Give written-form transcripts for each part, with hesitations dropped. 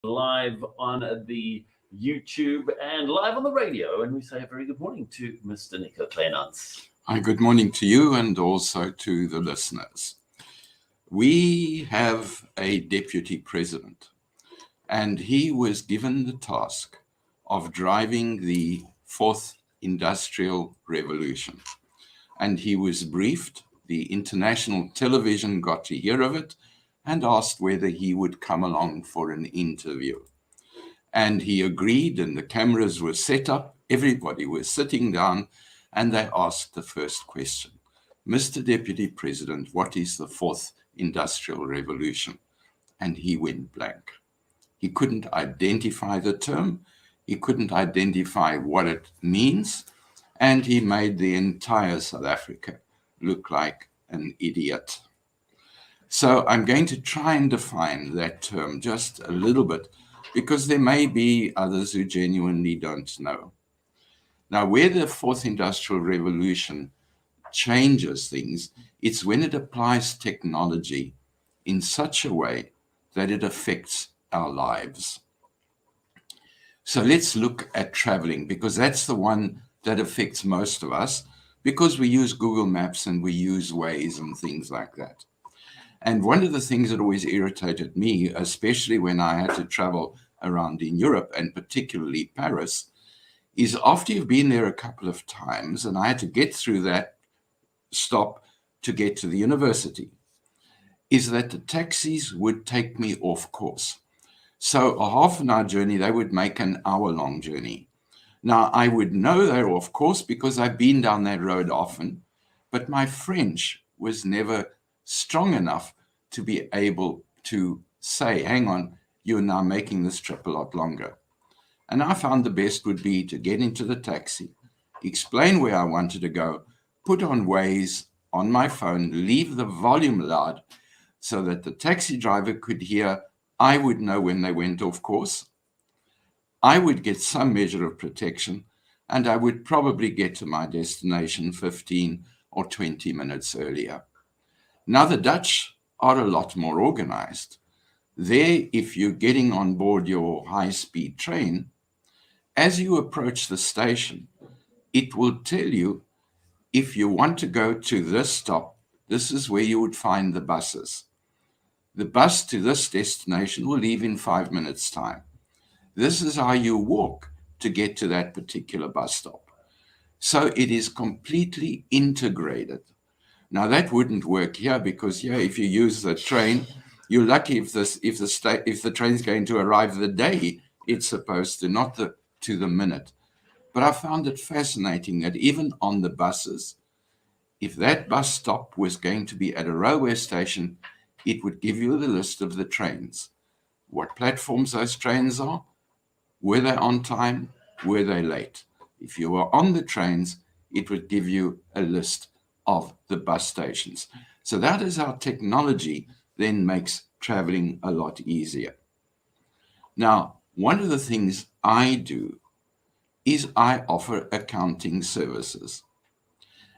live on the YouTube and live on the radio. And we say a very good morning to Mr. Nico Kleynhans. Hi, good morning to you and also to the listeners. We have a deputy president, and he was given the task of driving the fourth industrial revolution. And he was briefed. The international television got to hear of it and asked whether he would come along for an interview. And he agreed, and the cameras were set up. Everybody was sitting down, and they asked the first question. Mr. Deputy President, what is the fourth industrial revolution? And he went blank. He couldn't identify the term. He couldn't identify what it means. And he made the entire South Africa look like an idiot. So I'm going to try and define that term just a little bit, because there may be others who genuinely don't know. Now, where the fourth industrial revolution changes things, it's when it applies technology in such a way that it affects our lives. So let's look at traveling, because that's the one that affects most of us, because we use Google Maps and we use Waze and things like that. And one of the things that always irritated me, especially when I had to travel around in Europe and particularly Paris, is after you've been there a couple of times, and I had to get through that stop to get to the university, is that the taxis would take me off course. So a half an hour journey, they would make an hour-long journey. Now, I would know they're off course because I've been down that road often, but my French was never strong enough to be able to say, hang on, you're now making this trip a lot longer. And I found the best would be to get into the taxi, explain where I wanted to go, put on Waze on my phone, leave the volume loud so that the taxi driver could hear. I would know when they went off course. I would get some measure of protection, and I would probably get to my destination 15 or 20 minutes earlier. Now, the Dutch are a lot more organized. There, if you're getting on board your high-speed train, as you approach the station, it will tell you, if you want to go to this stop, this is where you would find the buses. The bus to this destination will leave in 5 minutes' time. This is how you walk to get to that particular bus stop. So it is completely integrated. Now, that wouldn't work here because, if you use the train, you're lucky if the train's going to arrive the day it's supposed to, not to the minute. But I found it fascinating that even on the buses, if that bus stop was going to be at a railway station, it would give you the list of the trains, what platforms those trains are, were they on time, were they late. If you were on the trains, it would give you a list of the bus stations. So that is how technology then makes traveling a lot easier. Now, one of the things I do is I offer accounting services.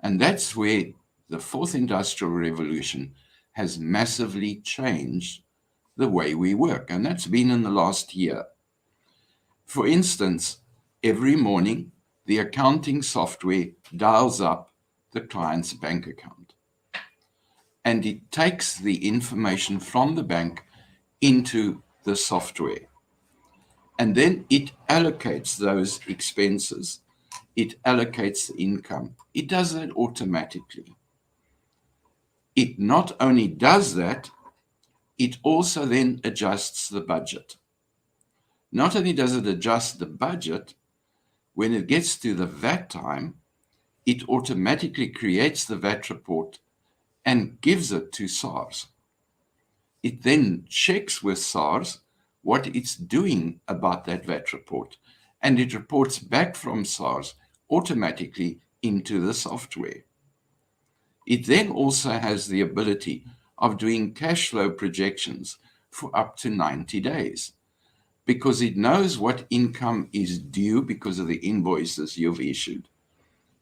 And that's where the fourth industrial revolution has massively changed the way we work. And that's been in the last year. For instance, every morning, the accounting software dials up the client's bank account. And it takes the information from the bank into the software. And then it allocates those expenses. It allocates the income. It does that automatically. It not only does that, it also then adjusts the budget. Not only does it adjust the budget, when it gets to the VAT time, it automatically creates the VAT report and gives it to SARS. It then checks with SARS what it's doing about that VAT report, and it reports back from SARS automatically into the software. It then also has the ability of doing cash flow projections for up to 90 days, because it knows what income is due because of the invoices you've issued.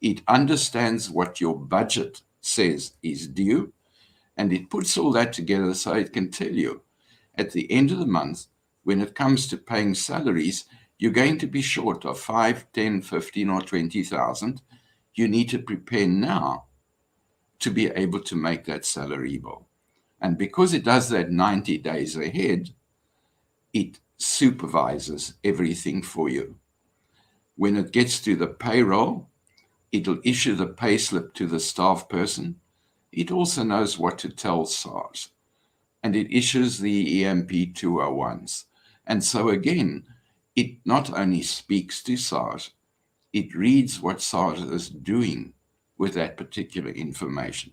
It understands what your budget says is due, and it puts all that together so it can tell you at the end of the month when it comes to paying salaries, you're going to be short of 5, 10, 15, or 20,000. You need to prepare now to be able to make that salary bill. And because it does that 90 days ahead, it supervises everything for you. When it gets to the payroll, it'll issue the payslip to the staff person. It also knows what to tell SARS. And it issues the EMP 201s. And so again, it not only speaks to SARS, it reads what SARS is doing with that particular information.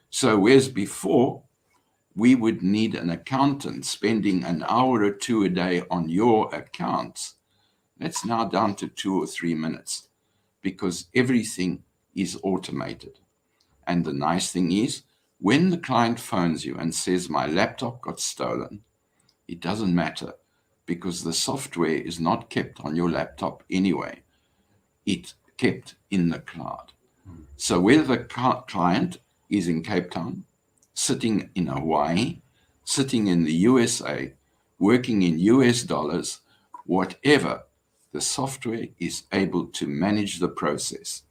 So whereas before, we would need an accountant spending an hour or two a day on your accounts, that's now down to 2 or 3 minutes because everything is automated. And the nice thing is, when the client phones you and says, my laptop got stolen, it doesn't matter because the software is not kept on your laptop anyway. It's kept in the cloud. So whether the client is in Cape Town, sitting in Hawaii, sitting in the USA, working in US dollars, whatever, the software is able to manage the process.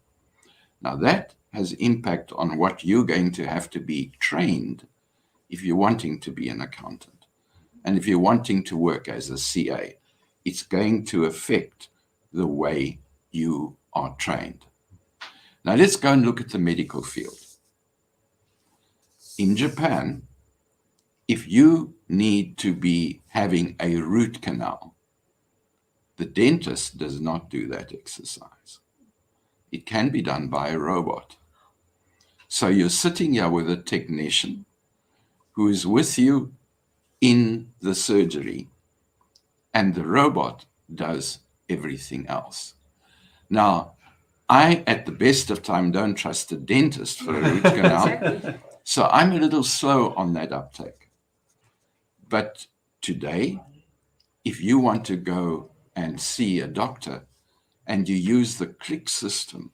Now that has impact on what you're going to have to be trained if you're wanting to be an accountant. And if you're wanting to work as a CA, it's going to affect the way you are trained. Now let's go and look at the medical field. In Japan, if you need to be having a root canal, the dentist does not do that exercise. It can be done by a robot. So you're sitting here with a technician who is with you in the surgery, and the robot does everything else. Now, I, at the best of time, don't trust a dentist for a root canal, Exactly. so I'm a little slow on that uptake. But today, if you want to go and see a doctor and you use the click system,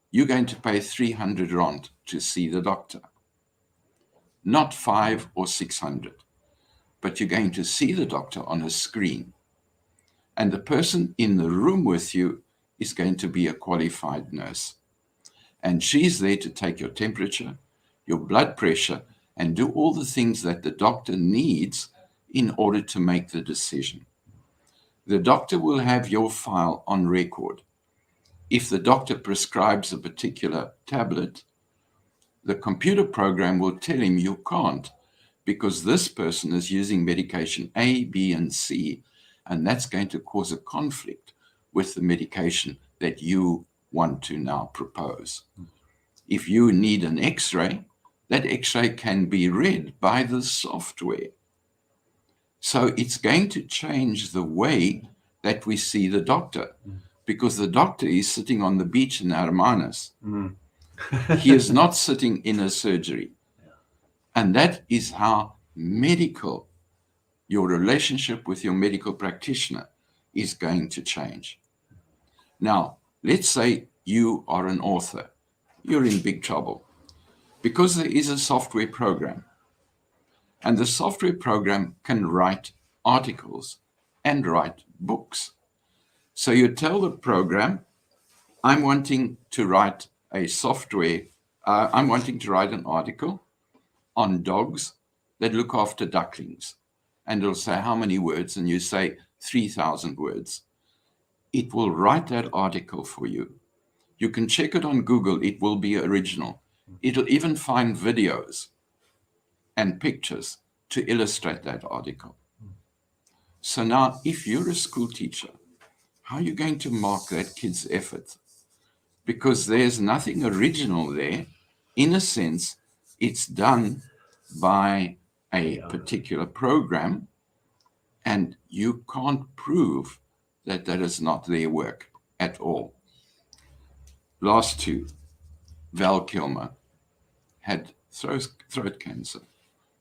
you're going to pay 300 rand to see the doctor. Not 500 or 600, but you're going to see the doctor on a screen. And the person in the room with you is going to be a qualified nurse. And she's there to take your temperature, your blood pressure, and do all the things that the doctor needs in order to make the decision. The doctor will have your file on record. If the doctor prescribes a particular tablet, the computer program will tell him you can't because this person is using medication A, B, and C, and that's going to cause a conflict with the medication that you want to now propose. If you need an X-ray, that X-ray can be read by the software. So it's going to change the way that we see the doctor, because the doctor is sitting on the beach in Hermanus. He is not sitting in a surgery. And that is how medical, your relationship with your medical practitioner is going to change. Now, let's say you are an author. You're in big trouble because there is a software program. And the software program can write articles and write books. So you tell the program, I'm wanting to write a software, I'm wanting to write an article on dogs that look after ducklings. And it'll say how many words, and you say 3,000 words. It will write that article for you. You can check it on Google, it will be original. It'll even find videos and pictures to illustrate that article. So now, if you're a school teacher, how are you going to mark that kid's effort? Because there's nothing original there. In a sense, it's done by a particular program, and you can't prove that that is not their work at all. Last two, Val Kilmer had throat cancer,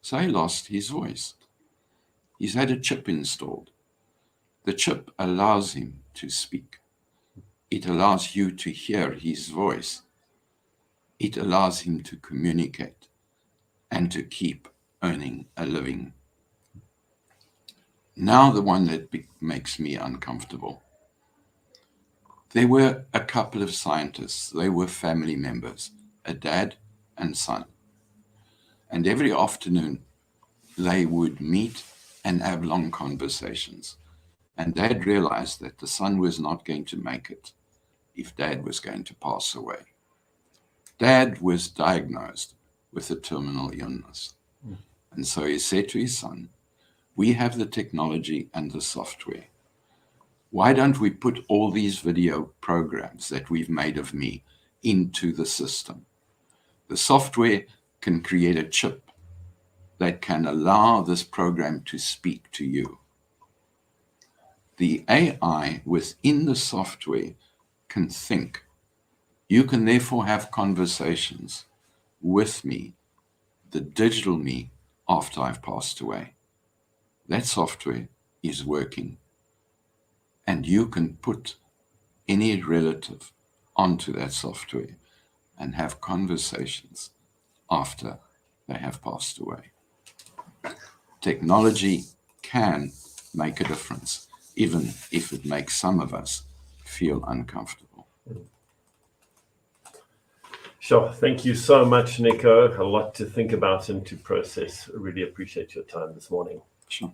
so he lost his voice. He's had a chip installed. The chip allows him to speak. It allows you to hear his voice. It allows him to communicate and to keep earning a living. Now the one that makes me uncomfortable. There were a couple of scientists. They were family members, a dad and son. And every afternoon, they would meet and have long conversations. And Dad realized that the son was not going to make it if Dad was going to pass away. Dad was diagnosed with a terminal illness. And so he said to his son, we have the technology and the software. Why don't we put all these video programs that we've made of me into the system? The software can create a chip that can allow this program to speak to you. The AI within the software can think. You can therefore have conversations with me, the digital me, after I've passed away. That software is working. And you can put any relative onto that software and have conversations after they have passed away. Technology can make a difference, even if it makes some of us feel uncomfortable. Sure. Thank you so much, Nico. A lot to think about and to process. I really appreciate your time this morning. Sure.